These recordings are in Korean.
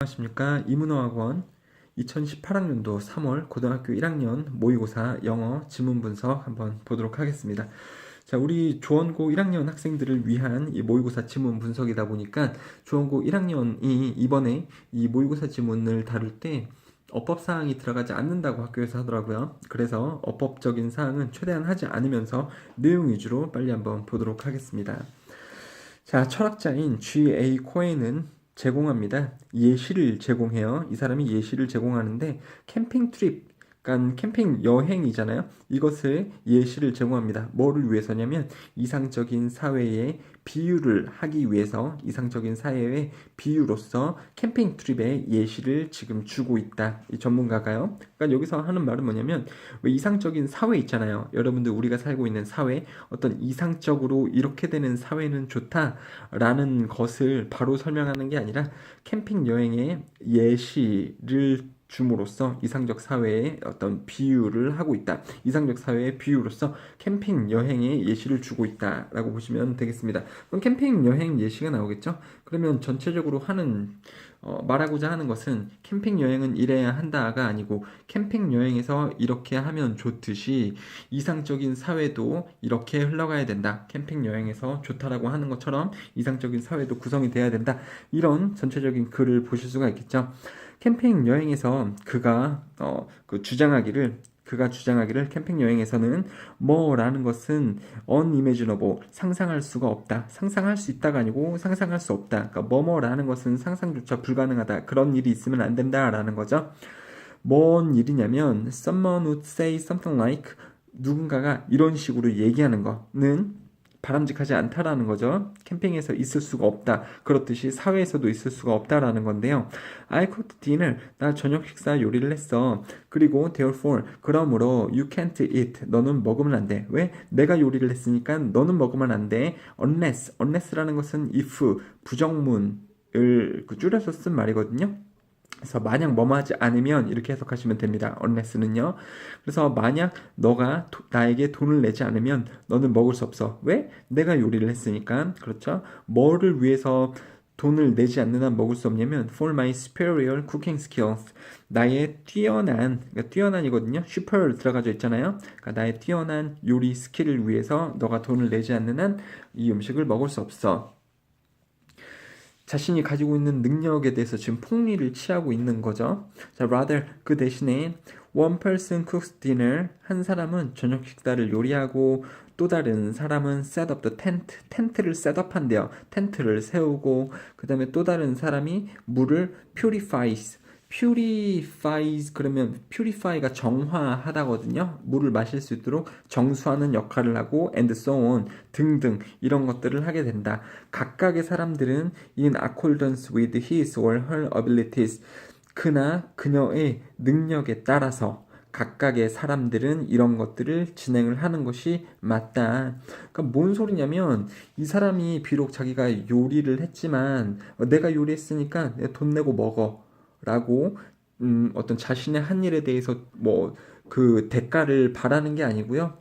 안녕하십니까. 이문어학원 2018학년도 3월 고등학교 1학년 모의고사 영어 지문 분석 한번 보도록 하겠습니다. 자, 우리 조원고 1학년 학생들을 위한 이 모의고사 지문 분석이다 보니까 조원고 1학년이 이번에 이 모의고사 지문을 다룰 때 어법 사항이 들어가지 않는다고 학교에서 하더라고요. 그래서 어법적인 사항은 최대한 하지 않으면서 내용 위주로 빨리 한번 보도록 하겠습니다. 자, 철학자인 G.A. 코엔은 제공합니다. 예시를 제공해요. 이 사람이 예시를 제공하는데 캠핑 트립, 그러니까 캠핑 여행이잖아요. 이것을 예시를 제공합니다. 뭐를 위해서냐면 이상적인 사회의 비유를 하기 위해서 이상적인 사회의 비유로서 캠핑 트립의 예시를 지금 주고 있다. 이 전문가가요. 그러니까 여기서 하는 말은 뭐냐면 왜 이상적인 사회 있잖아요. 여러분들 우리가 살고 있는 사회, 어떤 이상적으로 이렇게 되는 사회는 좋다라는 것을 바로 설명하는 게 아니라 캠핑 여행의 예시를 줌으로써 이상적 사회의 어떤 비유를 하고 있다. 이상적 사회의 비유로서 캠핑 여행의 예시를 주고 있다라고 보시면 되겠습니다. 그럼 캠핑 여행 예시가 나오겠죠? 그러면 전체적으로 말하고자 하는 것은 캠핑 여행은 이래야 한다가 아니고 캠핑 여행에서 이렇게 하면 좋듯이 이상적인 사회도 이렇게 흘러가야 된다. 캠핑 여행에서 좋다라고 하는 것처럼 이상적인 사회도 구성이 돼야 된다. 이런 전체적인 글을 보실 수가 있겠죠. 캠핑 여행에서 그가 주장하기를 캠핑 여행에서는 뭐라는 것은 unimaginable, 상상할 수가 없다. 상상할 수 있다가 아니고 상상할 수 없다. 그러니까 뭐뭐라는 것은 상상조차 불가능하다. 그런 일이 있으면 안 된다라는 거죠. 뭔 일이냐면 someone would say something like 누군가가 이런 식으로 얘기하는 거는 바람직하지 않다라는 거죠. 캠핑에서 있을 수가 없다. 그렇듯이 사회에서도 있을 수가 없다라는 건데요. I cooked dinner. 나 저녁 식사 요리를 했어. 그리고 therefore 그러므로 you can't eat. 너는 먹으면 안 돼. 왜? 내가 요리를 했으니까 너는 먹으면 안 돼. unless라는 것은 if 부정문을 줄여서 쓴 말이거든요. 그래서 만약 뭐뭐 하지 않으면 이렇게 해석하시면 됩니다. unless는요. 그래서 만약 너가 나에게 돈을 내지 않으면 너는 먹을 수 없어. 왜? 내가 요리를 했으니까. 그렇죠? 뭐를 위해서 돈을 내지 않는 한 먹을 수 없냐면 for my superior cooking skills. 나의 그러니까 뛰어난이거든요. super 들어가져 있잖아요. 그러니까 나의 뛰어난 요리 스킬을 위해서 너가 돈을 내지 않는 한 이 음식을 먹을 수 없어. 자신이 가지고 있는 능력에 대해서 지금 폭리를 취하고 있는 거죠. 자, rather 그 대신에 one person cooks dinner, 한 사람은 저녁 식사를 요리하고 또 다른 사람은 set up the tent, 텐트를 셋업한대요. 텐트를 세우고 그 다음에 또 다른 사람이 물을 purifies 그러면 purify가 정화하다거든요. 물을 마실 수 있도록 정수하는 역할을 하고 and so on 등등 이런 것들을 하게 된다. 각각의 사람들은 in accordance with his or her abilities 그나 그녀의 능력에 따라서 각각의 사람들은 이런 것들을 진행을 하는 것이 맞다. 그러니까 뭔 소리냐면 이 사람이 비록 자기가 요리를 했지만 내가 요리했으니까 돈 내고 먹어. 라고 어떤 자신의 한 일에 대해서 그 대가를 바라는 게 아니고요.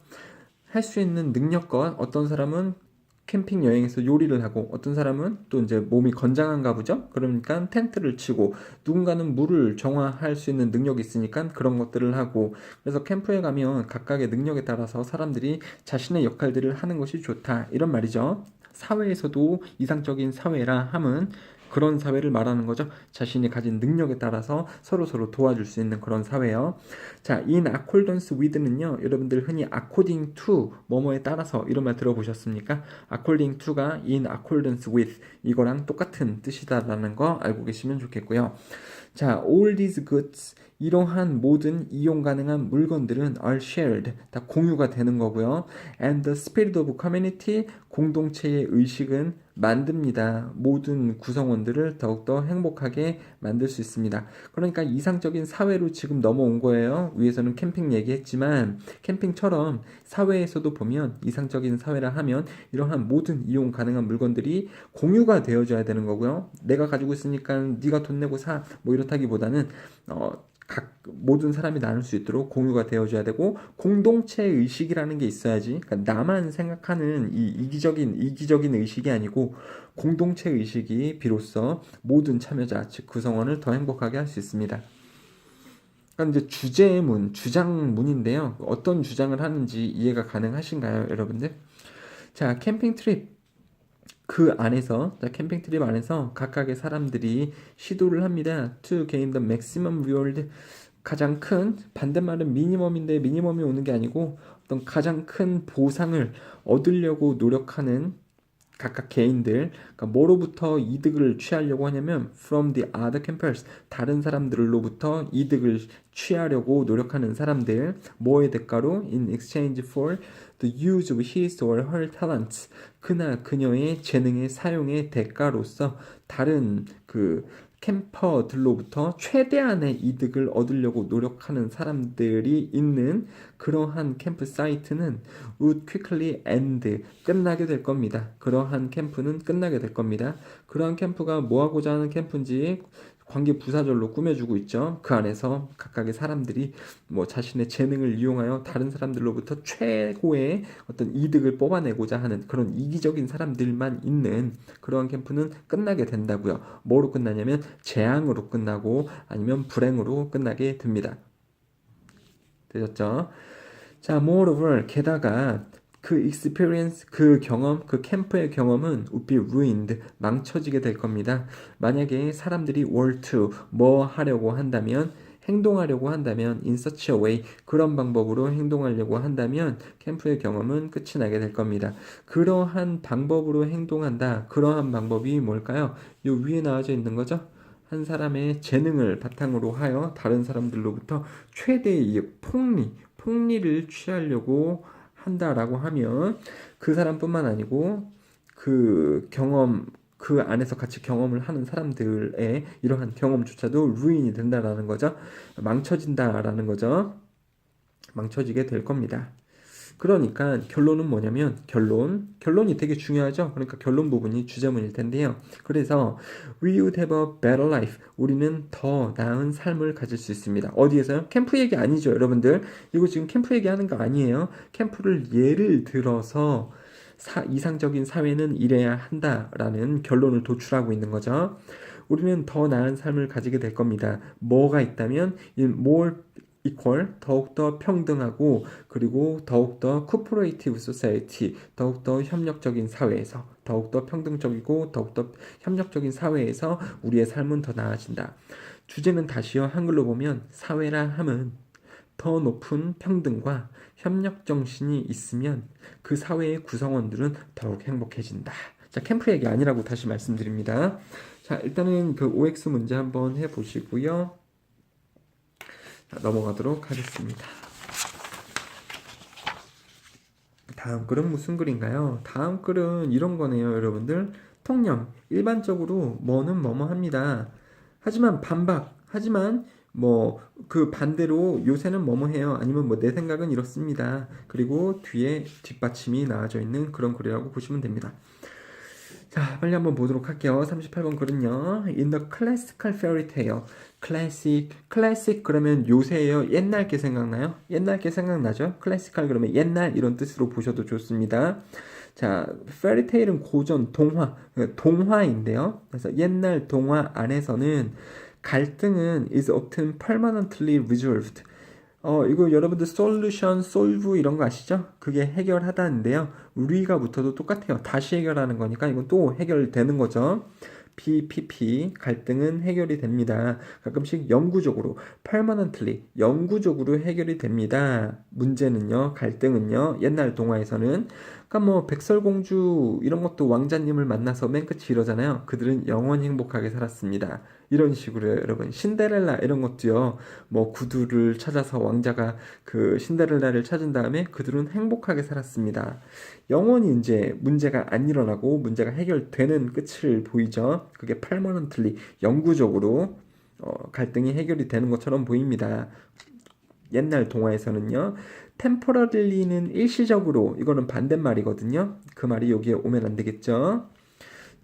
할 수 있는 능력껏 어떤 사람은 캠핑 여행에서 요리를 하고 어떤 사람은 또 이제 몸이 건장한가 보죠. 그러니까 텐트를 치고 누군가는 물을 정화할 수 있는 능력이 있으니까 그런 것들을 하고 그래서 캠프에 가면 각각의 능력에 따라서 사람들이 자신의 역할들을 하는 것이 좋다. 이런 말이죠. 사회에서도 이상적인 사회라 함은 그런 사회를 말하는 거죠. 자신이 가진 능력에 따라서 서로 도와줄 수 있는 그런 사회요. 자, in accordance with는요. 여러분들 흔히 according to 뭐뭐에 따라서 이런 말 들어보셨습니까? according to가 in accordance with 이거랑 똑같은 뜻이다라는 거 알고 계시면 좋겠고요. 자, all these goods 이러한 모든 이용 가능한 물건들은 are shared 다 공유가 되는 거고요. And the spirit of community 공동체의 의식은 만듭니다. 모든 구성원들을 더욱더 행복하게 만들 수 있습니다. 그러니까 이상적인 사회로 지금 넘어온 거예요. 위에서는 캠핑 얘기했지만 캠핑처럼 사회에서도 보면 이상적인 사회라 하면 이러한 모든 이용 가능한 물건들이 공유가 되어져야 되는 거고요. 내가 가지고 있으니까 네가 돈 내고 사 뭐 이렇다기보다는 각 모든 사람이 나눌 수 있도록 공유가 되어줘야 되고 공동체 의식이라는 게 있어야지. 그러니까 나만 생각하는 이 이기적인 의식이 아니고 공동체 의식이 비로소 모든 참여자 즉 구성원을 더 행복하게 할 수 있습니다. 그러니까 이제 주장문인데요. 어떤 주장을 하는지 이해가 가능하신가요, 여러분들? 자, 캠핑 트립 캠핑 트립 안에서 각각의 사람들이 시도를 합니다. To gain the maximum reward. 가장 큰, 반대말은 미니멈인데 미니멈이 오는 게 아니고 어떤 가장 큰 보상을 얻으려고 노력하는 각각 개인들, 그러니까 뭐로부터 이득을 취하려고 하냐면 from the other campers, 다른 사람들로부터 이득을 취하려고 노력하는 사람들, 뭐의 대가로? In exchange for the use of his or her talents, 그나 그녀의 재능의 사용의 대가로서 다른 그 캠퍼들로부터 최대한의 이득을 얻으려고 노력하는 사람들이 있는 그러한 캠프 사이트는 would quickly end, 끝나게 될 겁니다. 그러한 캠프는 끝나게 될 겁니다. 그러한 캠프가 뭐 하고자 하는 캠프인지 관계 부사절로 꾸며주고 있죠. 그 안에서 각각의 사람들이 뭐 자신의 재능을 이용하여 다른 사람들로부터 최고의 어떤 이득을 뽑아내고자 하는 그런 이기적인 사람들만 있는 그러한 캠프는 끝나게 된다고요. 뭐로 끝나냐면 재앙으로 끝나고 아니면 불행으로 끝나게 됩니다. 되셨죠? 자, moreover, 게다가 그 experience, 그 경험, 그 캠프의 경험은 would be ruined, 망쳐지게 될 겁니다. 만약에 사람들이 were to, 뭐 하려고 한다면, 행동하려고 한다면, in such a way, 그런 방법으로 행동하려고 한다면, 캠프의 경험은 끝이 나게 될 겁니다. 그러한 방법으로 행동한다. 그러한 방법이 뭘까요? 요 위에 나와져 있는 거죠? 한 사람의 재능을 바탕으로 하여 다른 사람들로부터 최대의 폭리를 취하려고 한다라고 하면 그 사람뿐만 아니고 그 안에서 같이 경험을 하는 사람들의 이러한 경험조차도 루인이 된다라는 거죠. 망쳐진다라는 거죠. 망쳐지게 될 겁니다. 그러니까 결론은 뭐냐면 결론이 되게 중요하죠. 그러니까 결론 부분이 주제문일 텐데요. 그래서 we would have a better life. 우리는 더 나은 삶을 가질 수 있습니다. 어디에서요? 캠프 얘기 아니죠, 여러분들. 이거 지금 캠프 얘기하는 거 아니에요. 캠프를 예를 들어서 이상적인 사회는 이래야 한다라는 결론을 도출하고 있는 거죠. 우리는 더 나은 삶을 가지게 될 겁니다. 뭐가 있다면 more equal, 더욱더 평등하고 그리고 더욱더 cooperative society, 더욱더 협력적인 사회에서 더욱더 평등적이고 더욱더 협력적인 사회에서 우리의 삶은 더 나아진다. 주제는 다시요. 한글로 보면 사회라 함은 더 높은 평등과 협력 정신이 있으면 그 사회의 구성원들은 더욱 행복해진다. 자, 캠프 얘기 아니라고 다시 말씀드립니다. 자, 일단은 그 OX 문제 한번 해보시고요. 자, 넘어가도록 하겠습니다. 다음 글은 무슨 글인가요? 다음 글은 이런 거네요, 여러분들. 통념. 일반적으로 뭐는 뭐뭐 합니다. 하지만 뭐 그 반대로 요새는 뭐뭐 해요. 아니면 뭐 내 생각은 이렇습니다. 그리고 뒤에 뒷받침이 나와져 있는 그런 글이라고 보시면 됩니다. 자, 빨리 한번 보도록 할게요. 38번 글은요. In the classical fairy tale. 클래식 그러면 요새예요? 옛날 게 생각나요? 옛날 게 생각나죠? 클래시컬 그러면 옛날 이런 뜻으로 보셔도 좋습니다. 자, 페리테일은 고전, 동화인데요. 그래서 옛날 동화 안에서는 갈등은 is often permanently resolved. 이거 여러분들 솔루션, 솔브 이런 거 아시죠? 그게 해결하다는데요. 우리가 붙어도 똑같아요. 다시 해결하는 거니까 이건 또 해결되는 거죠. BPP, 갈등은 해결이 됩니다. 가끔씩 영구적으로, permanently, 영구적으로 해결이 됩니다. 문제는요, 갈등은요, 옛날 동화에서는 그러니까 뭐 백설공주 이런 것도 왕자님을 만나서 맨 끝이 이러잖아요. 그들은 영원히 행복하게 살았습니다. 이런 식으로요, 여러분. 신데렐라 이런 것도요. 뭐 구두를 찾아서 왕자가 그 신데렐라를 찾은 다음에 그들은 행복하게 살았습니다. 영원히 이제 문제가 안 일어나고 문제가 해결되는 끝을 보이죠. 그게 permanently, 영구적으로 갈등이 해결이 되는 것처럼 보입니다. 옛날 동화에서는요. temporarly는 일시적으로, 이거는 반대말이거든요. 그 말이 여기에 오면 안 되겠죠.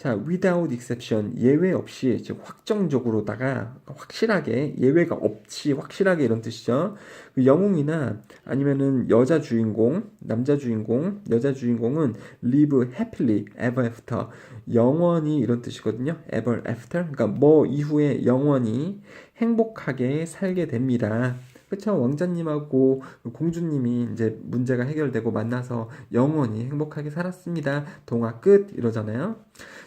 자, without exception, 예외 없이, 즉 확정적으로다가 확실하게, 예외가 없이 확실하게 이런 뜻이죠. 그 영웅이나 아니면은 여자 주인공, 남자 주인공, 여자 주인공은 live happily ever after, 영원히 이런 뜻이거든요. ever after, 그러니까 뭐 이후에 영원히 행복하게 살게 됩니다. 그쵸? 왕자님하고 공주님이 이제 문제가 해결되고 만나서 영원히 행복하게 살았습니다. 동화 끝 이러잖아요.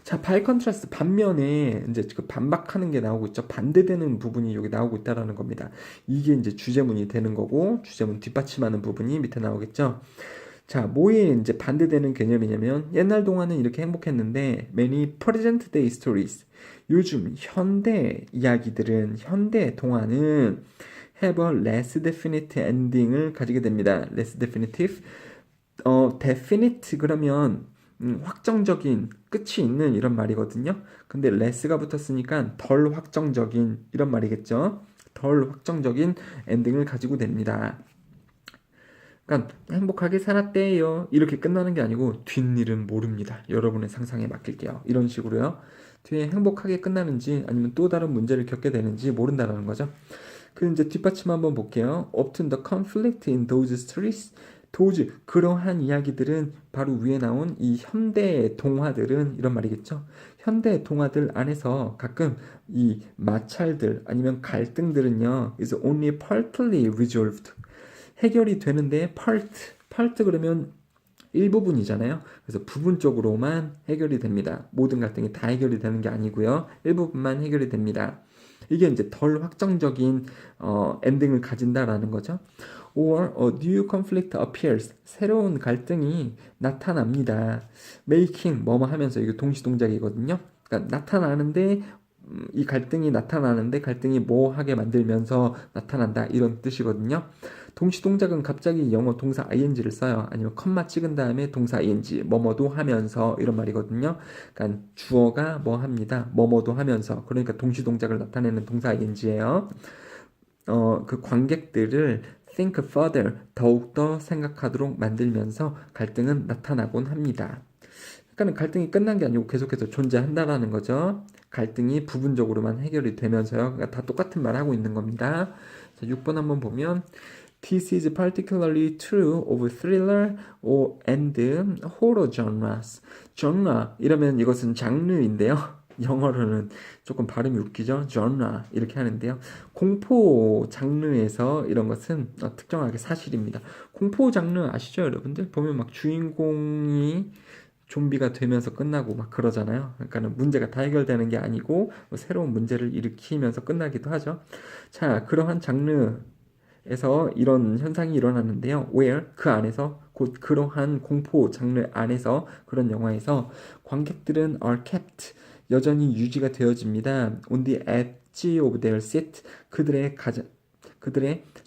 자, 바이 컨트라스트 반면에 이제 그 반박하는 게 나오고 있죠. 반대되는 부분이 여기 나오고 있다라는 겁니다. 이게 이제 주제문이 되는 거고 주제문 뒷받침하는 부분이 밑에 나오겠죠. 자, 뭐에 이제 반대되는 개념이냐면 옛날 동화는 이렇게 행복했는데 many present day stories, 요즘 현대 이야기들은, 현대 동화는 have a less definite ending을 가지게 됩니다. less definitive, definite 그러면 확정적인 끝이 있는 이런 말이거든요. 근데 less가 붙었으니까 덜 확정적인 이런 말이겠죠. 덜 확정적인 엔딩을 가지고 됩니다. 그러니까 행복하게 살았대요 이렇게 끝나는 게 아니고 뒷일은 모릅니다. 여러분의 상상에 맡길게요. 이런 식으로요. 뒤에 행복하게 끝나는지 아니면 또 다른 문제를 겪게 되는지 모른다는 거죠. 그 이제 뒷받침 한번 볼게요. Often the conflict in those stories, 그러한 이야기들은 바로 위에 나온 이 현대 동화들은 이런 말이겠죠. 현대 동화들 안에서 가끔 이 마찰들 아니면 갈등들은요 is only partly resolved, 해결이 되는데 part 그러면 일부분이잖아요. 그래서 부분적으로만 해결이 됩니다. 모든 갈등이 다 해결이 되는 게 아니고요. 일부분만 해결이 됩니다. 이게 이제 덜 확정적인 엔딩을 가진다라는 거죠. Or a new conflict appears, 새로운 갈등이 나타납니다. making 뭐뭐 하면서, 이거 동시동작이거든요. 그러니까 나타나는데 이 갈등이 나타나는데 갈등이 뭐 하게 만들면서 나타난다 이런 뜻이거든요. 동시동작은 갑자기 영어 동사 ing를 써요. 아니면 컴마 찍은 다음에 동사 ing, 뭐뭐도 하면서 이런 말이거든요. 그러니까 주어가 뭐 합니다. 뭐뭐도 하면서. 그러니까 동시동작을 나타내는 동사 ing예요. 그 관객들을 think further, 더욱더 생각하도록 만들면서 갈등은 나타나곤 합니다. 그러니까 갈등이 끝난 게 아니고 계속해서 존재한다라는 거죠. 갈등이 부분적으로만 해결이 되면서요. 그러니까 다 똑같은 말 하고 있는 겁니다. 자, 6번 한번 보면 This is particularly true of thriller or and horror genres. genre 이러면 이것은 장르인데요. 영어로는 조금 발음이 웃기죠. genre 이렇게 하는데요. 공포 장르에서 이런 것은 특정하게 사실입니다. 공포 장르 아시죠, 여러분들? 보면 막 주인공이 좀비가 되면서 끝나고 막 그러잖아요. 그러니까는 문제가 다 해결되는 게 아니고 뭐 새로운 문제를 일으키면서 끝나기도 하죠. 자, 그러한 장르에서 이런 현상이 일어나는데요. where, 그 안에서, 곧 그러한 공포 장르 안에서, 그런 영화에서 관객들은 are kept, 여전히 유지가 되어집니다. on the edge of their seat, 그들의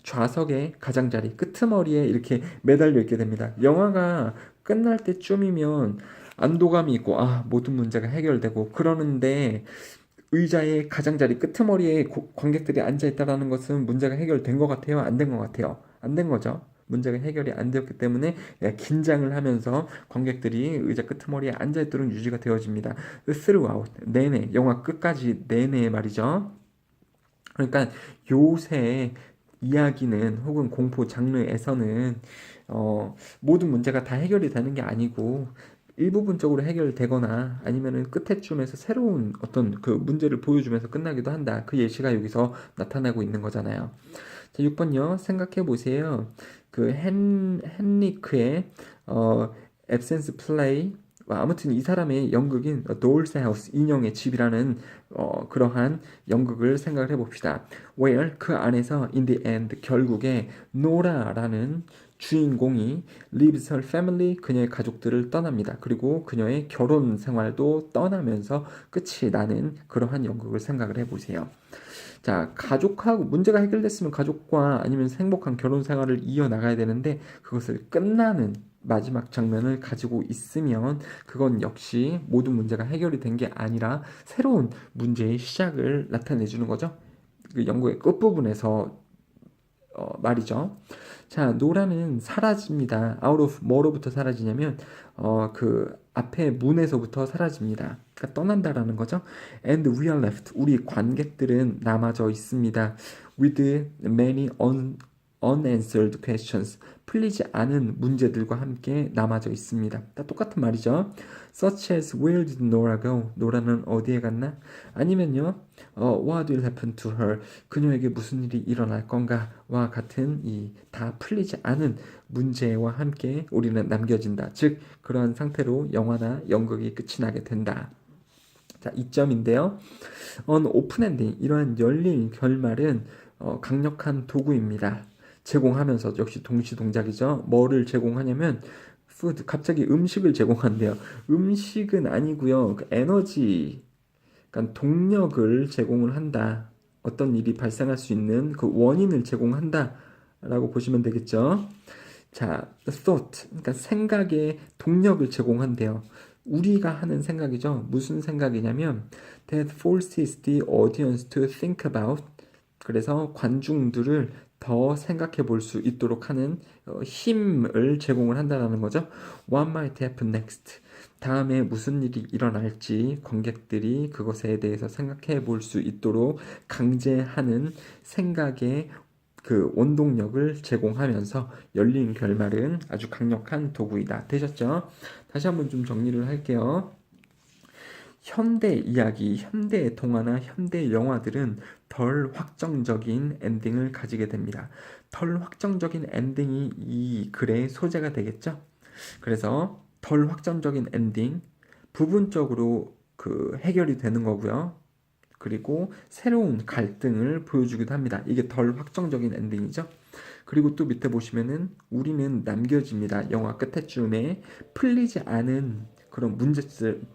좌석의 가장자리 끄트머리에 이렇게 매달려 있게 됩니다. 영화가 끝날 때쯤이면 안도감이 있고 모든 문제가 해결되고 그러는데 의자의 가장자리 끄트머리에 관객들이 앉아있다라는 것은 문제가 해결된 것 같아요? 안 된 것 같아요? 안 된 거죠. 문제가 해결이 안 되었기 때문에 긴장을 하면서 관객들이 의자 끄트머리에 앉아있도록 유지가 되어집니다. throughout, 내내, 영화 끝까지 내내 말이죠. 그러니까 요새 이야기는 혹은 공포 장르에서는 모든 문제가 다 해결이 되는 게 아니고 일부분적으로 해결되거나 아니면은 끝에쯤에서 새로운 어떤 그 문제를 보여주면서 끝나기도 한다. 그 예시가 여기서 나타나고 있는 거잖아요. 자, 6번요. 생각해 보세요. 그 헨리크의 앱센스 플레이, 아무튼 이 사람의 연극인 Doll's House, 인형의 집이라는 그러한 연극을 생각을 해봅시다. Where, 그 안에서 in the end, 결국에 노라라는 주인공이 leaves her family, 그녀의 가족들을 떠납니다. 그리고 그녀의 결혼 생활도 떠나면서 끝이 나는 그러한 연극을 생각을 해보세요. 자, 가족하고 문제가 해결됐으면 가족과 아니면 행복한 결혼 생활을 이어나가야 되는데 그것을 끝나는 마지막 장면을 가지고 있으면 그건 역시 모든 문제가 해결이 된 게 아니라 새로운 문제의 시작을 나타내주는 거죠. 그 연구의 끝부분에서 말이죠. 자, 노라는 사라집니다. out of 뭐로부터 사라지냐면 그 앞에 문에서부터 사라집니다. 그러니까 떠난다라는 거죠. And we are left. 우리 관객들은 남아져 있습니다. With many unanswered questions. 풀리지 않은 문제들과 함께 남아져 있습니다. 다 똑같은 말이죠. Such as where did Nora go? 노라는 어디에 갔나? 아니면요, what will happen to her? 그녀에게 무슨 일이 일어날 건가?와 같은 이 다 풀리지 않은 문제와 함께 우리는 남겨진다. 즉 그러한 상태로 영화나 연극이 끝이 나게 된다. 자, 이점인데요. 오픈 엔딩, 이러한 열린 결말은 강력한 도구입니다. 제공하면서 역시 동시 동작이죠. 뭐를 제공하냐면 푸드, 갑자기 음식을 제공한대요. 음식은 아니고요. 그 에너지, 그러니까 동력을 제공을 한다. 어떤 일이 발생할 수 있는 그 원인을 제공한다 라고 보시면 되겠죠. 자, thought, 그러니까 생각의 동력을 제공한대요. 우리가 하는 생각이죠. 무슨 생각이냐면 that forces the audience to think about, 그래서 관중들을 더 생각해 볼 수 있도록 하는 힘을 제공을 한다는 거죠. What might happen next? 다음에 무슨 일이 일어날지 관객들이 그것에 대해서 생각해 볼 수 있도록 강제하는 생각의 그 원동력을 제공하면서 열린 결말은 아주 강력한 도구이다. 되셨죠? 다시 한번 좀 정리를 할게요. 현대 이야기, 현대 동화나 현대 영화들은 덜 확정적인 엔딩을 가지게 됩니다. 덜 확정적인 엔딩이 이 글의 소재가 되겠죠? 그래서 덜 확정적인 엔딩, 부분적으로 그 해결이 되는 거고요. 그리고 새로운 갈등을 보여주기도 합니다. 이게 덜 확정적인 엔딩이죠. 그리고 또 밑에 보시면은 우리는 남겨집니다. 영화 끝에쯤에 풀리지 않은 그런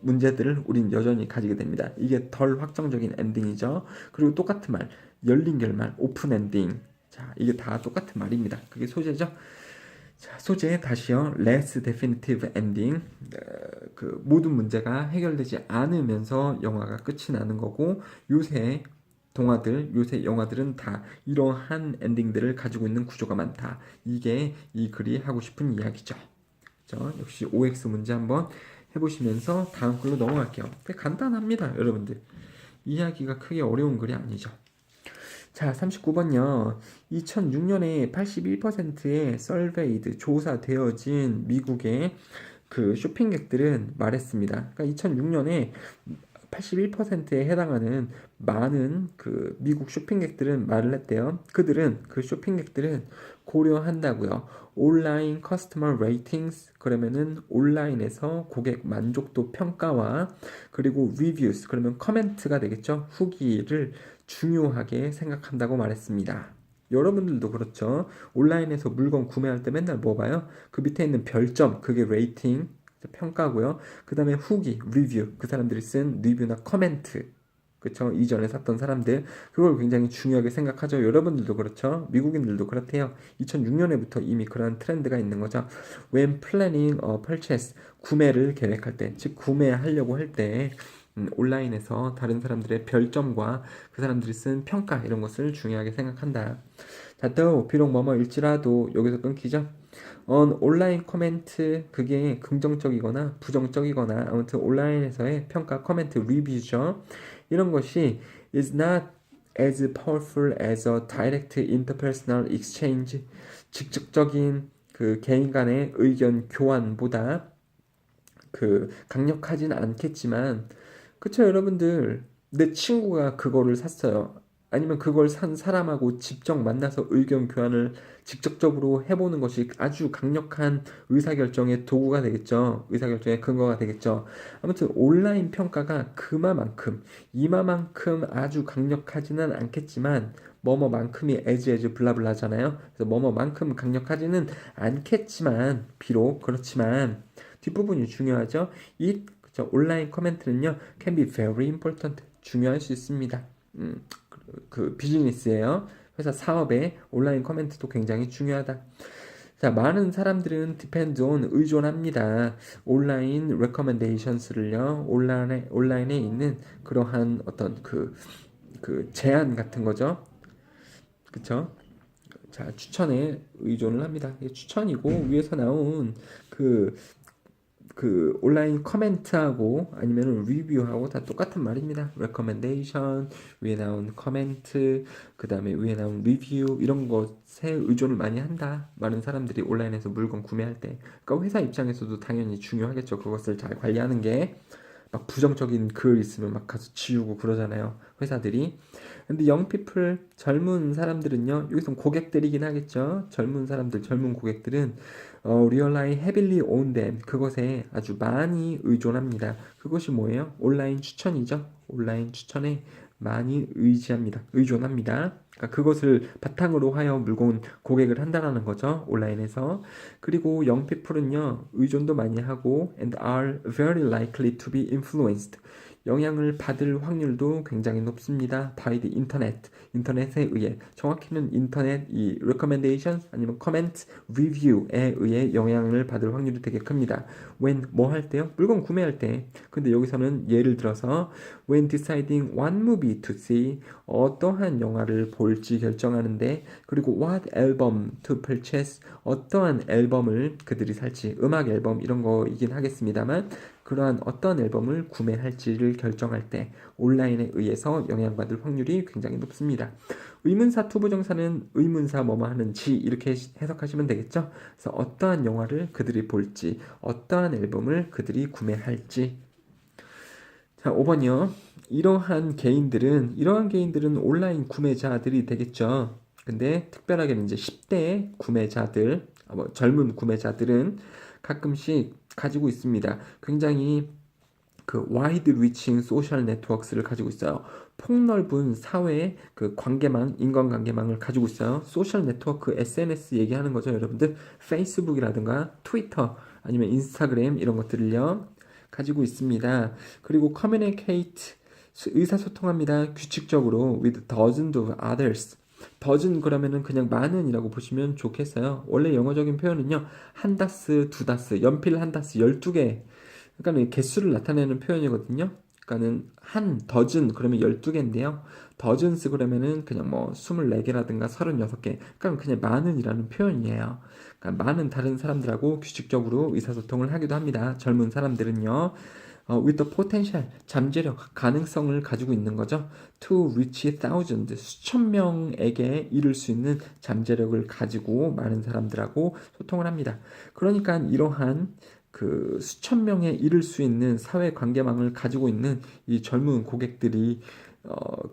문제들을 우린 여전히 가지게 됩니다. 이게 덜 확정적인 엔딩이죠. 그리고 똑같은 말, 열린 결말, 오픈 엔딩. 자, 이게 다 똑같은 말입니다. 그게 소재죠. 자, 소재 다시요. less definitive ending. 그 모든 문제가 해결되지 않으면서 영화가 끝이 나는 거고, 요새 동화들, 요새 영화들은 다 이러한 엔딩들을 가지고 있는 구조가 많다. 이게 이 글이 하고 싶은 이야기죠. 그렇죠? 역시 OX 문제 한번 해보시면서 다음 글로 넘어갈게요. 되게 간단합니다, 여러분들. 이야기가 크게 어려운 글이 아니죠. 자, 39번요. 2006년에 81%의 설베이드, 조사되어진 미국의 그 쇼핑객들은 말했습니다. 그러니까 2006년에 81%에 해당하는 많은 그 미국 쇼핑객들은 말을 했대요. 그 쇼핑객들은 고려한다고요. 온라인 커스터머 레이팅스, 그러면은 온라인에서 고객 만족도 평가와 그리고 리뷰스, 그러면 커멘트가 되겠죠. 후기를 중요하게 생각한다고 말했습니다. 여러분들도 그렇죠. 온라인에서 물건 구매할 때 맨날 뭐 봐요? 그 밑에 있는 별점, 그게 레이팅, 평가고요. 그 다음에 후기, 리뷰, 그 사람들이 쓴 리뷰나 커멘트, 그쵸? 이전에 샀던 사람들, 그걸 굉장히 중요하게 생각하죠. 여러분들도 그렇죠. 미국인들도 그렇대요. 2006년에부터 이미 그런 트렌드가 있는 거죠. When planning a purchase, 구매를 계획할 때, 즉 구매하려고 할 때 온라인에서 다른 사람들의 별점과 그 사람들이 쓴 평가 이런 것을 중요하게 생각한다. 자, 또 비록 뭐뭐일지라도 여기서 끊기죠. 온라인 코멘트, 그게 긍정적이거나 부정적이거나 아무튼 온라인에서의 평가, 코멘트, 리뷰죠. 이런 것이 is not as powerful as a direct interpersonal exchange. 직접적인 그 개인 간의 의견 교환보다 그 강력하진 않겠지만, 그쵸, 여러분들. 내 친구가 그거를 샀어요. 아니면 그걸 산 사람하고 직접 만나서 의견 교환을 직접적으로 해보는 것이 아주 강력한 의사결정의 도구가 되겠죠. 의사결정의 근거가 되겠죠. 아무튼 온라인 평가가 이마만큼 아주 강력하지는 않겠지만, 뭐뭐만큼이 as 블라블라잖아요. 그래서 뭐뭐만큼 강력하지는 않겠지만, 비록 그렇지만 뒷부분이 중요하죠. 이 온라인 코멘트는요, can be very important. 중요할 수 있습니다. 그 비즈니스예요. 회사 사업에 온라인 코멘트도 굉장히 중요하다. 자, 많은 사람들은 depend on, 의존합니다. 온라인 recommendations를요, 온라인에 있는 그러한 어떤 그 제안 같은 거죠. 그쵸? 자, 추천에 의존을 합니다. 이게 추천이고, 위에서 나온 그 그 온라인 코멘트하고 아니면 리뷰하고 다 똑같은 말입니다. recommendation, 위에 나온 코멘트, 그 다음에 위에 나온 리뷰 이런 것에 의존을 많이 한다. 많은 사람들이 온라인에서 물건 구매할 때. 그러니까 회사 입장에서도 당연히 중요하겠죠. 그것을 잘 관리하는 게. 막 부정적인 글 있으면 막 가서 지우고 그러잖아요. 회사들이. 근데 영피플 젊은 사람들은요. 여기서 고객들이긴 하겠죠. 젊은 사람들, 젊은 고객들은 rely heavily on them. 그것에 아주 많이 의존합니다. 그것이 뭐예요? 온라인 추천이죠. 온라인 추천에 많이 의존합니다. 그러니까 그것을 바탕으로 하여 물건 고객을 한다라는 거죠. 온라인에서. 그리고 영피플은요. 의존도 많이 하고 and are very likely to be influenced. 영향을 받을 확률도 굉장히 높습니다. by the internet. 인터넷에 의해. 정확히는 인터넷 이 recommendations 아니면 comment, review에 의해 영향을 받을 확률이 되게 큽니다. when 뭐 할 때요? 물건 구매할 때. 근데 여기서는 예를 들어서 when deciding what movie to see 어떠한 영화를 볼지 결정하는데 그리고 what album to purchase 어떠한 앨범을 그들이 살지 음악 앨범 이런 거이긴 하겠습니다만 그러한 어떤 앨범을 구매할지를 결정할 때 온라인에 의해서 영향받을 확률이 굉장히 높습니다. 의문사 투부정사는 의문사 뭐뭐 하는지 이렇게 해석하시면 되겠죠. 그래서 어떠한 영화를 그들이 볼지 어떠한 앨범을 그들이 구매할지. 자, 5번이요. 이러한 개인들은 온라인 구매자들이 되겠죠. 근데 특별하게는 이제 10대 구매자들, 젊은 구매자들은 가끔씩 가지고 있습니다. 굉장히 그 와이드 리칭 소셜 네트워크를 가지고 있어요. 폭넓은 사회 그 관계망, 인간관계망을 가지고 있어요. 소셜 네트워크, SNS 얘기하는 거죠, 여러분들. 페이스북이라든가 트위터 아니면 인스타그램 이런 것들을요. 가지고 있습니다. 그리고 communicate 의사소통합니다. 규칙적으로 with dozens of others. dozen 그러면은 그냥 많은이라고 보시면 좋겠어요. 원래 영어적인 표현은요. 한 다스, 두 다스, 연필 한 다스, 12개. 그러니까 개수를 나타내는 표현이거든요. 그러니까는 한 더즌 그러면 12개인데요. 더즌스 그러면은 그냥 뭐 24개라든가 36개. 그러니까 그냥 많은이라는 표현이에요. 그러니까 많은 다른 사람들하고 규칙적으로 의사소통을 하기도 합니다. 젊은 사람들은요. with the potential, 잠재력, 가능성을 가지고 있는 거죠. to reach thousands, 수천 명에게 이를 수 있는 잠재력을 가지고 많은 사람들하고 소통을 합니다. 그러니까 이러한 그 수천 명에 이를 수 있는 사회 관계망을 가지고 있는 이 젊은 고객들이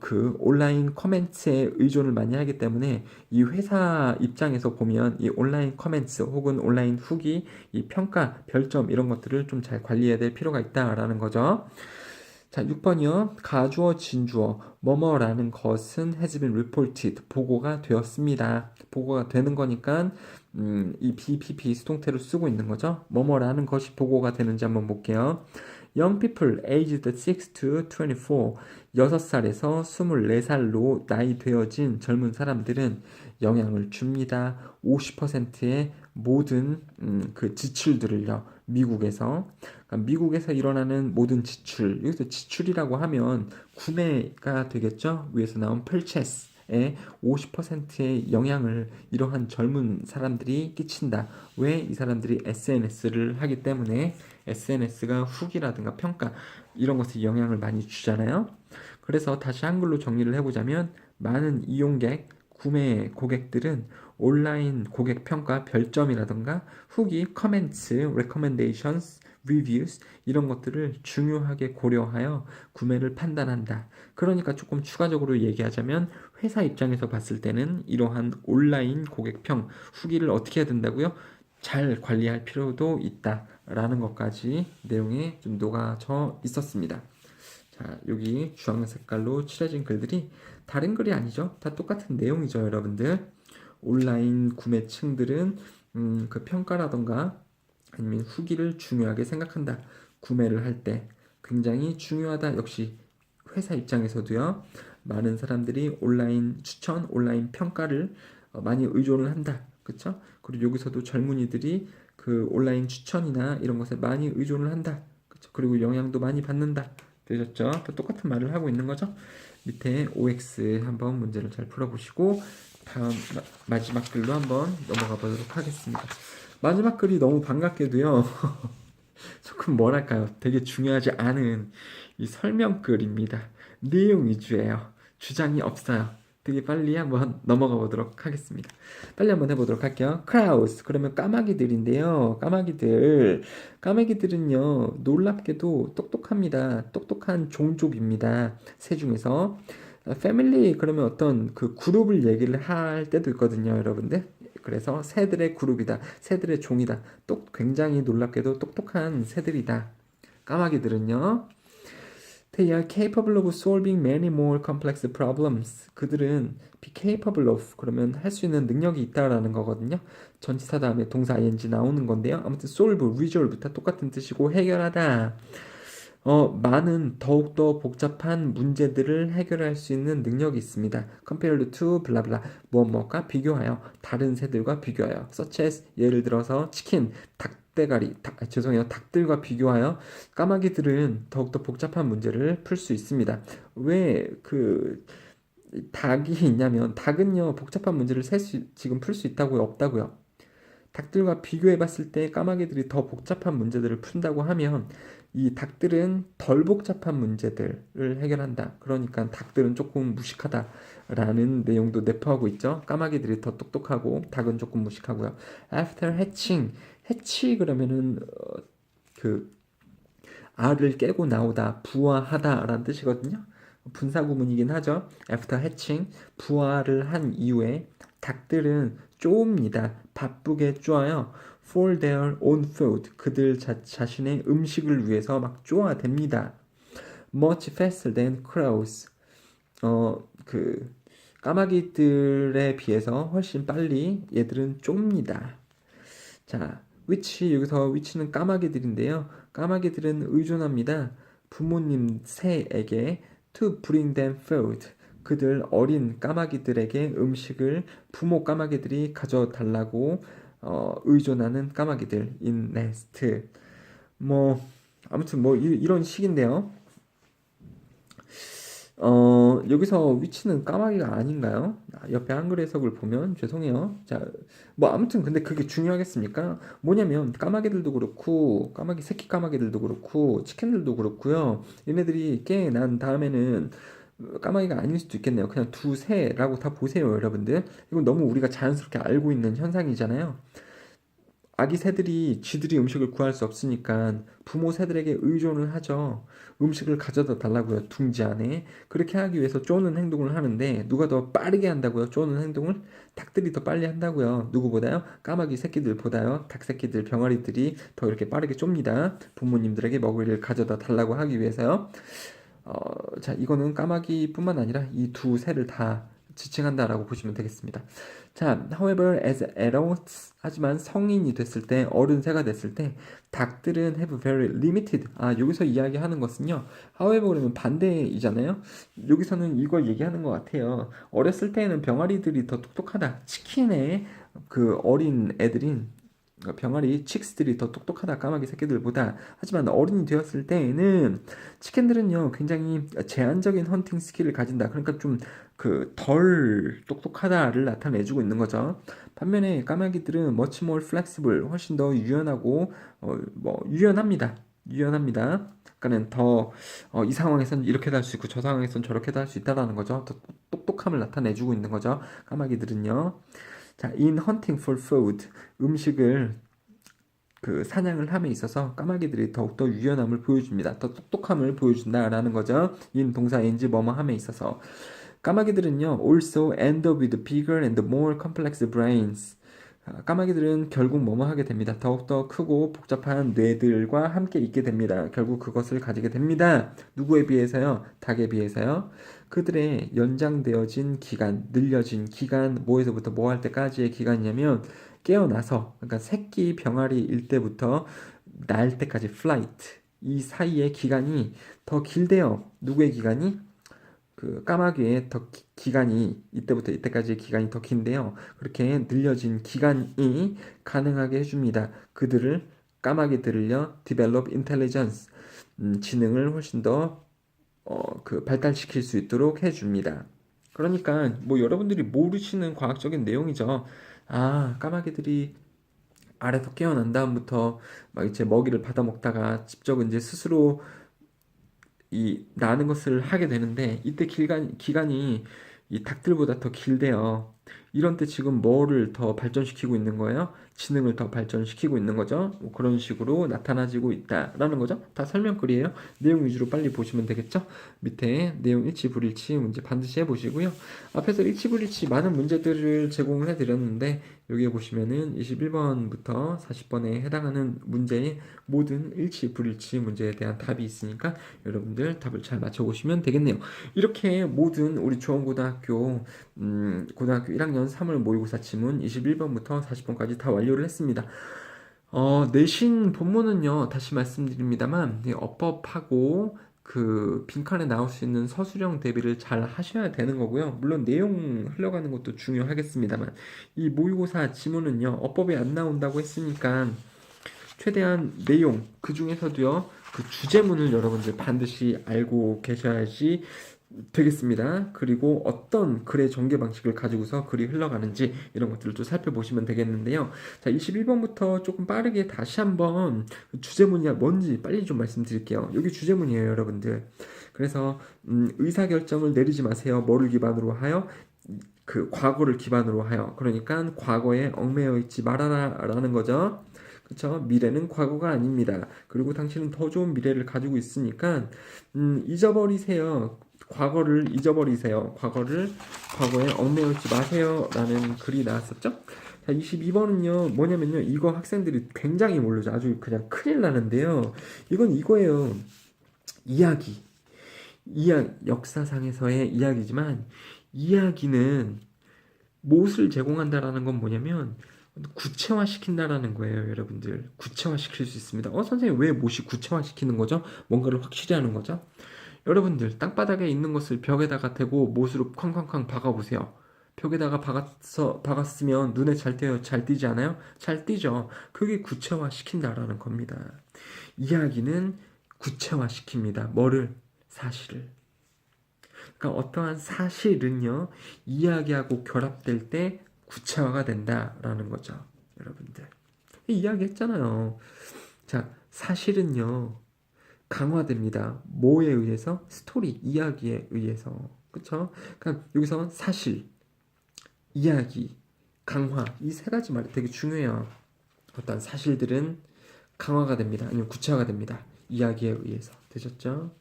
그 온라인 커멘트에 의존을 많이 하기 때문에 이 회사 입장에서 보면 이 온라인 커멘트 혹은 온라인 후기, 이 평가, 별점 이런 것들을 좀 잘 관리해야 될 필요가 있다라는 거죠. 자, 6번이요. 가주어, 진주어, 뭐뭐라는 것은 has been reported, 보고가 되었습니다. 보고가 되는 거니까 이 BPP 수동태로 쓰고 있는 거죠. 뭐뭐라는 것이 보고가 되는지 한번 볼게요. Young people aged 6 to 24, 6살에서 24살로 나이 되어진 젊은 사람들은 영향을 줍니다. 50%의 모든 그 지출들을요. 미국에서 그러니까 미국에서 일어나는 모든 지출 여기서 지출이라고 하면 구매가 되겠죠. 위에서 나온 purchase의 50%의 영향을 이러한 젊은 사람들이 끼친다. 왜? 이 사람들이 SNS를 하기 때문에 SNS가 후기라든가 평가 이런 것에 영향을 많이 주잖아요. 그래서 다시 한글로 정리를 해보자면 많은 이용객, 구매 고객들은 온라인 고객 평가, 별점이라든가 후기, comments, recommendations, reviews 이런 것들을 중요하게 고려하여 구매를 판단한다. 그러니까 조금 추가적으로 얘기하자면 회사 입장에서 봤을 때는 이러한 온라인 고객평, 후기를 어떻게 해야 된다고요? 잘 관리할 필요도 있다라는 것까지 내용에 좀 녹아져 있었습니다. 자, 여기 주황 색깔로 칠해진 글들이 다른 글이 아니죠. 다 똑같은 내용이죠, 여러분들. 온라인 구매층들은 그 평가라던가 아니면 후기를 중요하게 생각한다. 구매를 할 때 굉장히 중요하다. 역시 회사 입장에서도요. 많은 사람들이 온라인 추천, 온라인 평가를 많이 의존을 한다. 그렇죠? 그리고 여기서도 젊은이들이 그 온라인 추천이나 이런 것에 많이 의존을 한다. 그렇죠? 그리고 영향도 많이 받는다. 되셨죠? 똑같은 말을 하고 있는 거죠. 밑에 OX 한번 문제를 잘 풀어보시고 다음 마지막 글로 한번 넘어가 보도록 하겠습니다. 마지막 글이 너무 반갑게도요. 조금 뭐랄까요? 되게 중요하지 않은 이 설명글입니다. 내용 위주예요. 주장이 없어요. 되게 빨리 한번 넘어가 보도록 하겠습니다. 빨리 한번 해보도록 할게요. 크라우스, 그러면 까마귀들인데요. 까마귀들은요, 놀랍게도 똑똑합니다. 똑똑한 종족입니다. 새 중에서. 패밀리, 그러면 어떤 그 그룹을 얘기를 할 때도 있거든요, 여러분들. 그래서 새들의 그룹이다. 새들의 종이다. 굉장히 놀랍게도 똑똑한 새들이다. 까마귀들은요. They are capable of solving many more complex problems. 그들은 be capable of 그러면 할 수 있는 능력이 있다라는 거거든요. 전치사 다음에 동사 ing 나오는 건데요. 아무튼 solve, resolve 다 똑같은 뜻이고 해결하다. 많은 더욱더 복잡한 문제들을 해결할 수 있는 능력이 있습니다. compared to 블라블라 무엇과 비교하여 다른 새들과 비교하여 such as 예를 들어서 치킨, 죄송해요. 닭들과 비교하여 까마귀들은 더욱더 복잡한 문제를 풀 수 있습니다. 왜 닭이 있냐면 닭은요 복잡한 문제를 지금 풀 수 있다고요? 없다고요? 닭들과 비교해 봤을 때 까마귀들이 더 복잡한 문제들을 푼다고 하면 이 닭들은 덜 복잡한 문제들을 해결한다. 그러니까 닭들은 조금 무식하다라는 내용도 내포하고 있죠. 까마귀들이 더 똑똑하고 닭은 조금 무식하고요. After hatching, 해치 그러면은 그 알을 깨고 나오다, 부화하다라는 뜻이거든요. 분사구문이긴 하죠. After hatching, 부화를 한 이후에 닭들은 쪼옵니다. 바쁘게 쪼아요. For their own food, 그들 자신의 음식을 위해서 막 쪼아댑니다. Much faster than crows, 그 까마귀들에 비해서 훨씬 빨리 얘들은 좁니다. 자, 여기서 위치는 까마귀들인데요. 까마귀들은 의존합니다. 부모님 새에게 to bring them food. 그들 어린 까마귀들에게 음식을 부모 까마귀들이 가져달라고 의존하는 까마귀들 in nest. 뭐 아무튼 뭐 이런 식인데요. 여기서 위치는 까마귀가 아닌가요? 옆에 한글 해석을 보면 죄송해요. 자, 뭐 아무튼 근데 그게 중요하겠습니까? 뭐냐면 까마귀들도 그렇고 새끼 까마귀들도 그렇고 치킨들도 그렇고요. 얘네들이 깨 난 다음에는 까마귀가 아닐 수도 있겠네요. 그냥 두새라고 다 보세요, 여러분들. 이건 너무 우리가 자연스럽게 알고 있는 현상이잖아요. 아기 새들이 쥐들이 음식을 구할 수 없으니까 부모 새들에게 의존을 하죠. 음식을 가져다 달라고요, 둥지 안에. 그렇게 하기 위해서 쪼는 행동을 하는데 누가 더 빠르게 한다고요, 쪼는 행동을? 닭들이 더 빨리 한다고요. 누구보다요? 까마귀 새끼들보다요. 닭 새끼들, 병아리들이 더 이렇게 빠르게 좁니다. 부모님들에게 먹이를 가져다 달라고 하기 위해서요. 자, 이거는 까마귀뿐만 아니라 이 두 새를 다 지칭한다라고 보시면 되겠습니다. 자, however, as adults, 하지만 성인이 됐을 때, 어른새가 됐을 때, 닭들은 have very limited. 여기서 이야기하는 것은요, however 그러면 반대이잖아요. 여기서는 이걸 얘기하는 것 같아요. 어렸을 때에는 병아리들이 더 똑똑하다. 치킨의 그 어린 애들인 병아리 칙스들이 더 똑똑하다, 까마귀 새끼들보다. 하지만 어른이 되었을 때에는 치킨들은요 굉장히 제한적인 헌팅 스킬을 가진다. 그러니까 좀 덜 똑똑하다를 나타내주고 있는 거죠. 반면에 까마귀들은 much more flexible, 훨씬 더 유연하고 유연합니다. 그러니까는 더 이 상황에선 이렇게도 할 수 있고 저 상황에선 저렇게도 할 수 있다라는 거죠. 더 똑똑함을 나타내주고 있는 거죠. 까마귀들은요. 자, in hunting for food, 음식을 사냥을 함에 있어서 까마귀들이 더욱더 유연함을 보여줍니다. 더 똑똑함을 보여준다라는 거죠. in 동사 ing 뭐뭐 함에 있어서. 까마귀들은요, also end up with bigger and more complex brains. 까마귀들은 결국 뭐뭐 하게 됩니다. 더욱더 크고 복잡한 뇌들과 함께 있게 됩니다. 결국 그것을 가지게 됩니다. 누구에 비해서요? 닭에 비해서요. 그들의 연장되어진 기간, 늘려진 기간, 뭐에서부터 뭐 할 때까지의 기간이냐면 깨어나서, 그러니까 새끼 병아리일 때부터 날 때까지 flight, 이 사이의 기간이 더 길대요. 누구의 기간이? 까마귀의 기간이 이때부터 이때까지의 기간이 더 긴데요. 그렇게 늘려진 기간이 가능하게 해줍니다. 까마귀들을요, develop intelligence, 지능을 훨씬 더 발달시킬 수 있도록 해줍니다. 그러니까 뭐 여러분들이 모르시는 과학적인 내용이죠. 까마귀들이 아래서 깨어난 다음부터 막 이제 먹이를 받아 먹다가 직접 이제 스스로 이 나는 것을 하게 되는데 이때 기간이 이 닭들보다 더 길대요. 이런 때 지금 뭐를 더 발전시키고 있는 거예요? 지능을 더 발전시키고 있는 거죠. 뭐 그런 식으로 나타나지고 있다라는 거죠. 다 설명글이에요. 내용 위주로 빨리 보시면 되겠죠. 밑에 내용 일치 불일치 문제 반드시 해보시고요. 앞에서 일치 불일치 많은 문제들을 제공을 해드렸는데 여기에 보시면은 21번부터 40번에 해당하는 문제의 모든 일치 불일치 문제에 대한 답이 있으니까 여러분들 답을 잘 맞춰보시면 되겠네요. 이렇게 모든 우리 중원고등학교 고등학교 1학년 3월 모의고사 지문 21번부터 40번까지 다 완료를 했습니다. 내신 본문은요, 다시 말씀드립니다만, 어법하고 그 빈칸에 나올 수 있는 서술형 대비를 잘 하셔야 되는 거고요. 물론 내용 흘러가는 것도 중요하겠습니다만, 이 모의고사 지문은요, 어법이 안 나온다고 했으니까, 최대한 내용, 그 중에서도요, 그 주제문을 여러분들 반드시 알고 계셔야지 되겠습니다. 그리고 어떤 글의 전개 방식을 가지고서 글이 흘러가는지 이런 것들을 또 살펴보시면 되겠는데요. 자, 21번부터 조금 빠르게 다시 한번 주제문이 뭔지 빨리 좀 말씀드릴게요. 여기 주제문이에요, 여러분들. 그래서 의사결정을 내리지 마세요. 뭐를 기반으로 하여? 그 과거를 기반으로 하여. 그러니까 과거에 얽매여 있지 말아라라는 거죠. 그렇죠? 미래는 과거가 아닙니다. 그리고 당신은 더 좋은 미래를 가지고 있으니까 잊어버리세요. 과거를 잊어버리세요. 과거에 얽매여 있지 마세요. 라는 글이 나왔었죠. 자, 22번은요, 뭐냐면요, 이거 학생들이 굉장히 모르죠. 아주 그냥 큰일 나는데요. 이건 이거예요. 이야기. 역사상에서의 이야기지만, 이야기는 무엇을 제공한다라는 건 뭐냐면, 구체화시킨다라는 거예요, 여러분들. 구체화시킬 수 있습니다. 선생님, 왜 무엇이 구체화시키는 거죠? 뭔가를 확실히 하는 거죠? 여러분들 땅바닥에 있는 것을 벽에다가 대고 못으로 쾅쾅쾅 박아보세요. 벽에다가 박았으면 눈에 잘 띄어요? 잘 띄지 않아요? 잘 띄죠. 그게 구체화시킨다라는 겁니다. 이야기는 구체화시킵니다. 뭐를? 사실을. 그러니까 어떠한 사실은요, 이야기하고 결합될 때 구체화가 된다라는 거죠. 여러분들. 이야기했잖아요. 자, 사실은요, 강화됩니다. 뭐에 의해서? 스토리, 이야기에 의해서. 그쵸? 그러니까 여기서 사실, 이야기, 강화, 이 세 가지 말이 되게 중요해요. 어떤 사실들은 강화가 됩니다. 아니면 구체화가 됩니다. 이야기에 의해서. 되셨죠?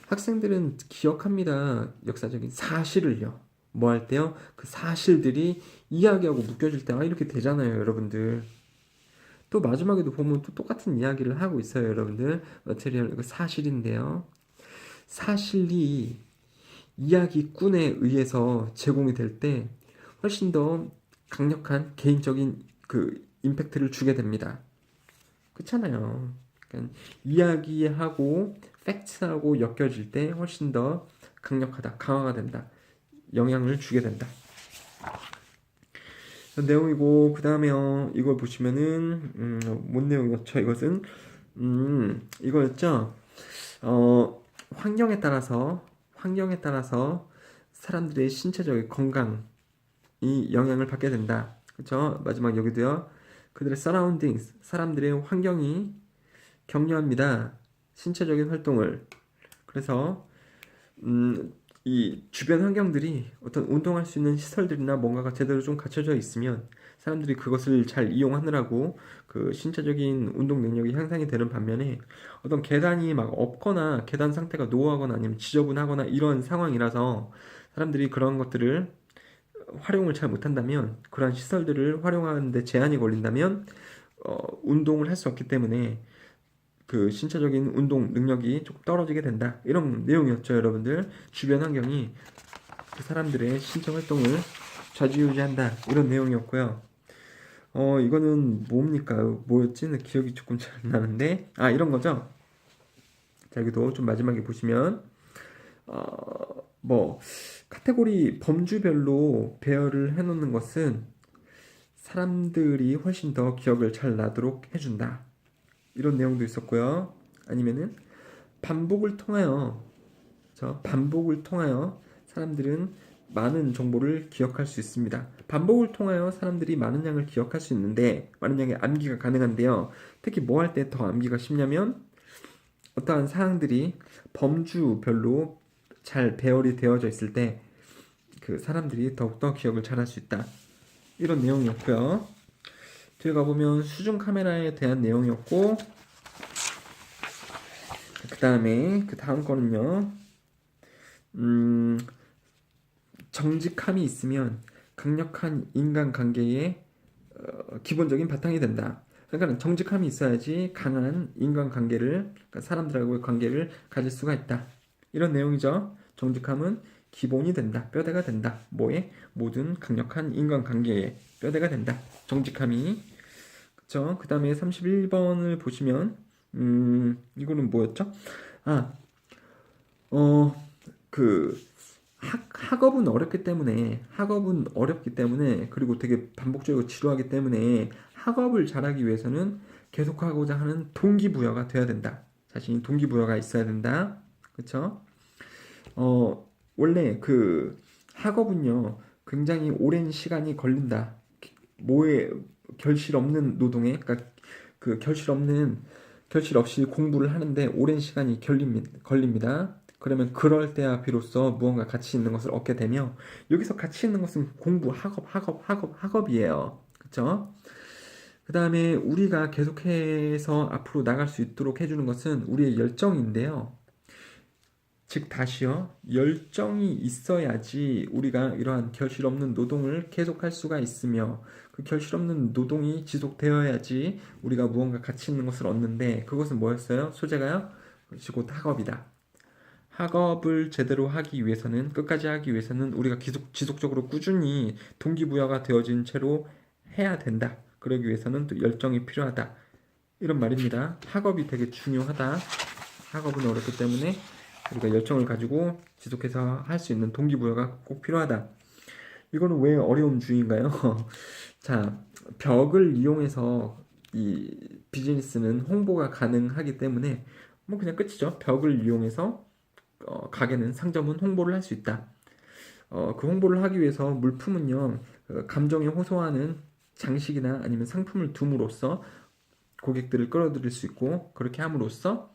학생들은 기억합니다. 역사적인 사실을요. 뭐 할 때요? 그 사실들이 이야기하고 묶여질 때, 이렇게 되잖아요, 여러분들. 또 마지막에도 보면 또 똑같은 이야기를 하고 있어요, 여러분들. 머테리얼, 이거 사실인데요. 사실이 이야기꾼에 의해서 제공이 될 때 훨씬 더 강력한 개인적인 그 임팩트를 주게 됩니다. 그렇잖아요. 그러니까 이야기하고 팩트하고 엮여질 때 훨씬 더 강력하다, 강화가 된다, 영향을 주게 된다. 내용이고, 그 다음에 이걸 보시면은 뭔 내용이었죠? 이것은 이거였죠. 환경에 따라서 사람들의 신체적인 건강이 영향을 받게 된다. 그렇죠? 마지막 여기도요. 그들의 surroundings, 사람들의 환경이 격려합니다. 신체적인 활동을. 그래서 이 주변 환경들이 어떤 운동할 수 있는 시설들이나 뭔가가 제대로 좀 갖춰져 있으면 사람들이 그것을 잘 이용하느라고 그 신체적인 운동 능력이 향상이 되는 반면에 어떤 계단이 막 없거나 계단 상태가 노후하거나 아니면 지저분하거나 이런 상황이라서 사람들이 그런 것들을 활용을 잘 못한다면, 그러한 시설들을 활용하는데 제한이 걸린다면 운동을 할 수 없기 때문에 그 신체적인 운동 능력이 조금 떨어지게 된다. 이런 내용이었죠, 여러분들. 주변 환경이 그 사람들의 신체 활동을 좌지우지한다. 이런 내용이었고요. 이거는 뭡니까? 뭐였지? 기억이 조금 잘 나는데. 이런 거죠. 자, 여기도 좀 마지막에 보시면 카테고리 범주별로 배열을 해놓는 것은 사람들이 훨씬 더 기억을 잘 나도록 해준다. 이런 내용도 있었고요. 아니면은 반복을 통하여 사람들은 많은 정보를 기억할 수 있습니다. 반복을 통하여 사람들이 많은 양을 기억할 수 있는데 많은 양의 암기가 가능한데요. 특히 뭐 할 때 더 암기가 쉽냐면 어떠한 사항들이 범주별로 잘 배열이 되어져 있을 때 그 사람들이 더욱더 기억을 잘할 수 있다. 이런 내용이었고요. 뒤에 가보면 수중 카메라에 대한 내용이었고 그 다음 거는요. 정직함이 있으면 강력한 인간관계의 기본적인 바탕이 된다. 그러니까 정직함이 있어야지 강한 인간관계를, 그러니까 사람들하고의 관계를 가질 수가 있다. 이런 내용이죠. 정직함은 기본이 된다. 뼈대가 된다. 뭐에? 모든 강력한 인간관계의 뼈대가 된다. 정직함이. 그쵸? 그 다음에 31번을 보시면 이거는 뭐였죠? 아, 그 학업은 어렵기 때문에 그리고 되게 반복적으로 지루하기 때문에 학업을 잘하기 위해서는 계속하고자 하는 동기부여가 돼야 된다. 자신이 동기부여가 있어야 된다. 그쵸? 원래 그 학업은요 굉장히 오랜 시간이 걸린다. 뭐에 결실 없는 노동에, 그러니까 그 결실 없이 공부를 하는데 오랜 시간이 걸립니다. 그러면 그럴 때야 비로소 무언가 가치 있는 것을 얻게 되며, 여기서 가치 있는 것은 공부, 학업이에요. 그쵸? 그 다음에 우리가 계속해서 앞으로 나갈 수 있도록 해주는 것은 우리의 열정인데요. 즉 다시요, 열정이 있어야지 우리가 이러한 결실 없는 노동을 계속할 수가 있으며, 그 결실 없는 노동이 지속되어야지 우리가 무언가 가치 있는 것을 얻는데, 그것은 뭐였어요? 소재가요? 그것이 곧 학업이다. 학업을 제대로 하기 위해서는, 끝까지 하기 위해서는 우리가 지속적으로 꾸준히 동기부여가 되어진 채로 해야 된다. 그러기 위해서는 또 열정이 필요하다. 이런 말입니다. 학업이 되게 중요하다. 학업은 어렵기 때문에 우리가 열정을 가지고 지속해서 할 수 있는 동기부여가 꼭 필요하다. 이거는 왜 어려운 주의인가요? 자, 벽을 이용해서 이 비즈니스는 홍보가 가능하기 때문에 뭐 그냥 끝이죠. 벽을 이용해서 가게는, 상점은 홍보를 할 수 있다. 그 홍보를 하기 위해서 물품은요, 감정에 호소하는 장식이나 아니면 상품을 둠으로써 고객들을 끌어들일 수 있고, 그렇게 함으로써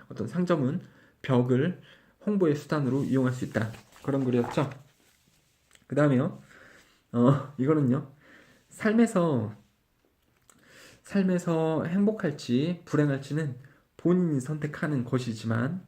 어떤 상점은 벽을 홍보의 수단으로 이용할 수 있다. 그런 글이었죠. 그 다음에요. 이거는요. 삶에서 행복할지 불행할지는 본인이 선택하는 것이지만,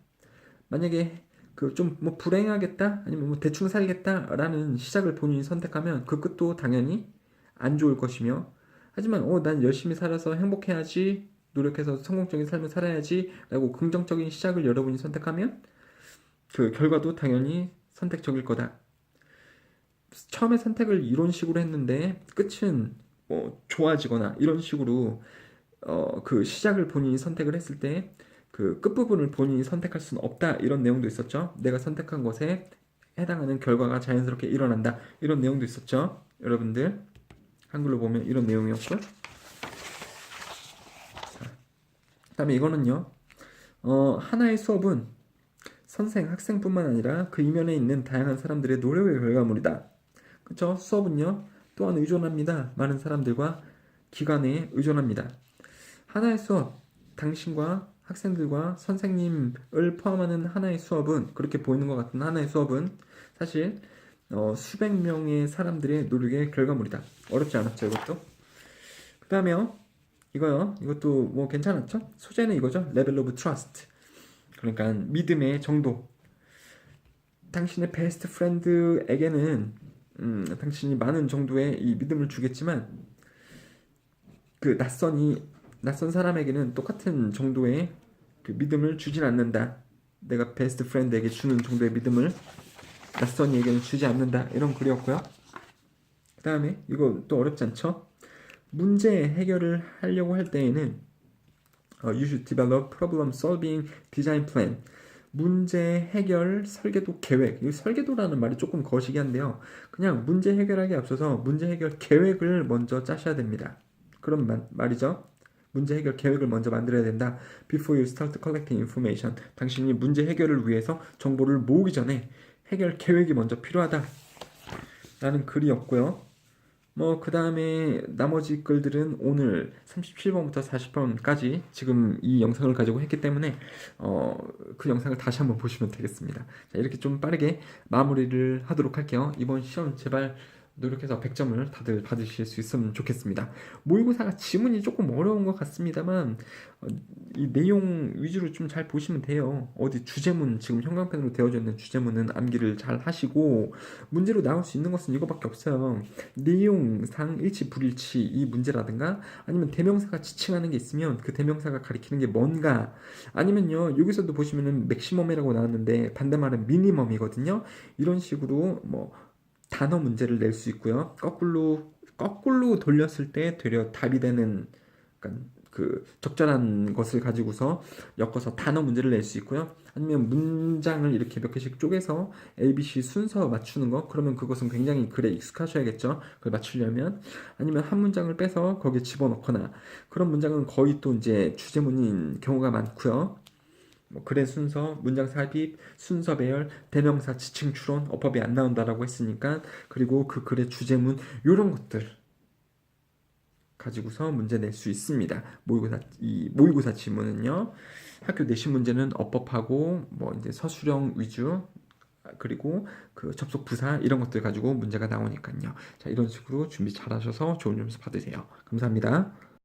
만약에 그 좀 뭐 불행하겠다 아니면 뭐 대충 살겠다라는 시작을 본인이 선택하면 그 끝도 당연히 안 좋을 것이며, 하지만 난 열심히 살아서 행복해야지, 노력해서 성공적인 삶을 살아야지 라고 긍정적인 시작을 여러분이 선택하면 그 결과도 당연히 선택적일 거다. 처음에 선택을 이런 식으로 했는데 끝은 뭐 좋아지거나 이런 식으로 그 시작을 본인이 선택을 했을 때 그 끝부분을 본인이 선택할 수는 없다, 이런 내용도 있었죠. 내가 선택한 것에 해당하는 결과가 자연스럽게 일어난다, 이런 내용도 있었죠. 여러분들 한글로 보면 이런 내용이었고, 그 다음에 이거는요, 하나의 수업은 선생, 학생뿐만 아니라 그 이면에 있는 다양한 사람들의 노력의 결과물이다. 그쵸? 수업은요, 또한 의존합니다. 많은 사람들과 기관에 의존합니다. 하나의 수업, 당신과 학생들과 선생님을 포함하는 하나의 수업은, 그렇게 보이는 것 같은 하나의 수업은 사실 수백 명의 사람들의 노력의 결과물이다. 어렵지 않았죠, 이것도? 그 다음에요, 이것도 뭐 괜찮았죠? 소재는 이거죠. level of trust. 그러니까 믿음의 정도. 당신의 베스트 프렌드에게는 당신이 많은 정도의 이 믿음을 주겠지만, 그 낯선 사람에게는 똑같은 정도의 그 믿음을 주진 않는다. 내가 베스트 프렌드에게 주는 정도의 믿음을 낯선 이에게는 주지 않는다. 이런 글이었고요. 그 다음에 이거 또 어렵지 않죠? 문제 해결을 하려고 할 때에는 you should develop problem solving design plan. 문제 해결 설계도 계획. 이 설계도라는 말이 조금 거시기한데요. 그냥 문제 해결하기에 앞서서 문제 해결 계획을 먼저 짜셔야 됩니다. 그런 말이죠. 문제 해결 계획을 먼저 만들어야 된다. Before you start collecting information. 당신이 문제 해결을 위해서 정보를 모으기 전에 해결 계획이 먼저 필요하다. 라는 글이었고요. 뭐 그 다음에 나머지 글들은 오늘 37번부터 40번까지 지금 이 영상을 가지고 했기 때문에 그 영상을 다시 한번 보시면 되겠습니다. 자, 이렇게 좀 빠르게 마무리를 하도록 할게요. 이번 시험 제발 노력해서 100점을 다들 받으실 수 있으면 좋겠습니다. 모의고사가 지문이 조금 어려운 것 같습니다만 이 내용 위주로 좀 잘 보시면 돼요. 어디 주제문 지금 형광펜으로 되어져 있는 주제문은 암기를 잘 하시고 문제로 나올 수 있는 것은 이거밖에 없어요. 내용상 일치 불일치 이 문제라든가 아니면 대명사가 지칭하는 게 있으면 그 대명사가 가리키는 게 뭔가 아니면요 여기서도 보시면은 맥시멈이라고 나왔는데 반대말은 미니멈이거든요. 이런 식으로 뭐 단어 문제를 낼 수 있고요. 거꾸로 돌렸을 때 되려 답이 되는 그러니까 그 적절한 것을 가지고서 엮어서 단어 문제를 낼 수 있고요. 아니면 문장을 이렇게 몇 개씩 쪼개서 A, B, C 순서 맞추는 거 그러면 그것은 굉장히 글에 익숙하셔야겠죠. 그걸 맞추려면 아니면 한 문장을 빼서 거기에 집어넣거나 그런 문장은 거의 또 이제 주제문인 경우가 많고요. 뭐 글의 순서, 문장 삽입, 순서 배열, 대명사 지칭 추론, 어법이 안 나온다라고 했으니까 그리고 그 글의 주제문 이런 것들 가지고서 문제 낼 수 있습니다. 이 모의고사 지문은요. 학교 내신 문제는 어법하고 뭐 이제 서술형 위주 그리고 그 접속 부사 이런 것들 가지고 문제가 나오니까요. 자, 이런 식으로 준비 잘 하셔서 좋은 점수 받으세요. 감사합니다.